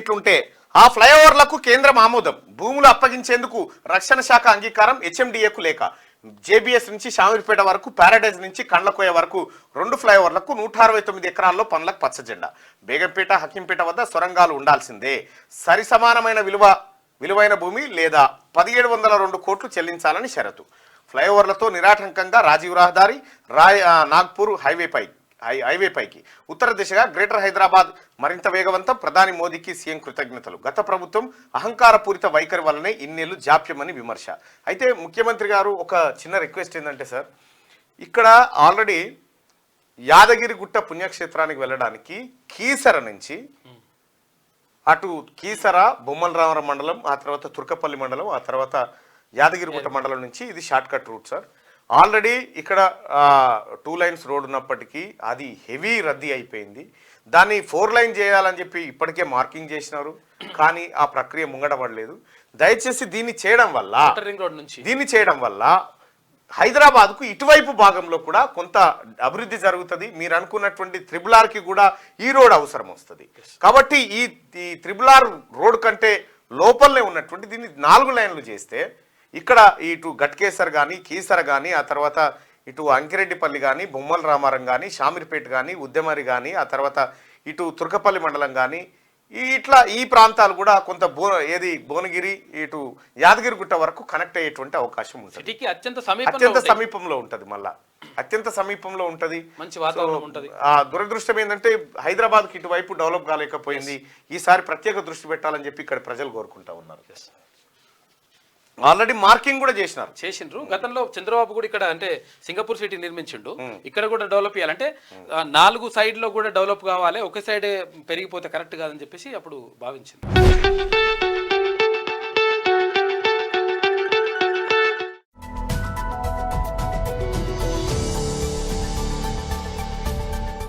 ఇట్లుంటే ఆ ఫ్లైఓవర్లకు కేంద్రం ఆమోదం, భూములు అప్పగించేందుకు రక్షణ శాఖ అంగీకారం హెచ్ఎండిఏకు లేక. జేబీఎస్ నుంచి శామీర్పేట వరకు, ప్యారడైజ్ నుంచి కండ్లకోయ వరకు 2 ఫ్లైఓవర్లకు 169 ఎకరాల్లో పనులకు పచ్చజెండా. బేగంపేట, హకీంపేట వద్ద సొరంగాలు ఉండాల్సిందే, సరి సమానమైన విలువైన భూమి లేదా 1702 కోట్లు చెల్లించాలని షరతు. ఫ్లైఓవర్లతో నిరాటంకంగా రాజీవ్ రహదారి నాగ్పూర్ హైవేపైకి ఉత్తర దిశగా గ్రేటర్ హైదరాబాద్ మరింత వేగవంతం. ప్రధాని మోదీకి సీఎం కృతజ్ఞతలు. గత ప్రభుత్వం అహంకారపూరిత వైఖరి వల్లనే ఇన్నేళ్లు జాప్యమని విమర్శ. అయితే ముఖ్యమంత్రి గారు ఒక చిన్న రిక్వెస్ట్ ఏంటంటే సార్, ఇక్కడ ఆల్రెడీ యాదగిరిగుట్ట పుణ్యక్షేత్రానికి వెళ్ళడానికి కీసర నుంచి అటు కీసర, బొమ్మలరామరం మండలం, ఆ తర్వాత తుర్కపల్లి మండలం, ఆ తర్వాత యాదగిరిగుట్ట మండలం నుంచి ఇది short cut route sir. Already ఇక్కడ 2 లైన్స్ రోడ్ ఉన్నప్పటికీ అది హెవీ రద్దీ అయిపోయింది. దాన్ని 4 లైన్ చేయాలని చెప్పి ఇప్పటికే మార్కింగ్ చేసినారు, కానీ ఆ ప్రక్రియ ముంగడపడలేదు. దయచేసి దీన్ని చేయడం వల్ల హైదరాబాద్కు ఇటువైపు భాగంలో కూడా కొంత అభివృద్ధి జరుగుతుంది. మీరు అనుకున్నటువంటి త్రిబుల్-ఆర్కి కూడా ఈ రోడ్ అవసరం వస్తుంది. కాబట్టి ఈ త్రిబుల్-ఆర్ రోడ్ కంటే లోపలనే ఉన్నటువంటి దీన్ని 4 లైన్లు చేస్తే ఇక్కడ ఇటు గట్కేసర్ కానీ, కీసర కానీ, ఆ తర్వాత ఇటు అంకిరెడ్డిపల్లి కానీ, బొమ్మల రామారం కానీ, షామీర్పేట కానీ, ఉద్యమరి కానీ, ఆ తర్వాత ఇటు తుర్కపల్లి మండలం కానీ, ఇట్లా ఈ ప్రాంతాలు కూడా కొంత భువనగిరి, ఇటు యాదగిరిగుట్ట వరకు కనెక్ట్ అయ్యేటువంటి అవకాశం ఉంటుంది. అత్యంత సమీపంలో ఉంటుంది. మళ్ళా అత్యంత సమీపంలో ఉంటుంది. మంచి వాతావరణం ఉంటుంది. దురదృష్టం ఏంటంటే హైదరాబాద్కి ఇటువైపు డెవలప్ కాలేకపోయింది. ఈసారి ప్రత్యేక దృష్టి పెట్టాలని చెప్పి ఇక్కడ ప్రజలు కోరుకుంటా ఉన్నారు. ఆల్రెడీ మార్కింగ్ కూడా చేసిండ్రు. గతంలో చంద్రబాబు కూడా ఇక్కడ అంటే సింగపూర్ సిటీ నిర్మించిండు, ఇక్కడ కూడా డెవలప్ చేయాలంటే 4 సైడ్ లో కూడా డెవలప్ కావాలి, ఒక సైడ్ పెరిగిపోతే కరెక్ట్ కాదని చెప్పేసి అప్పుడు భావించింది.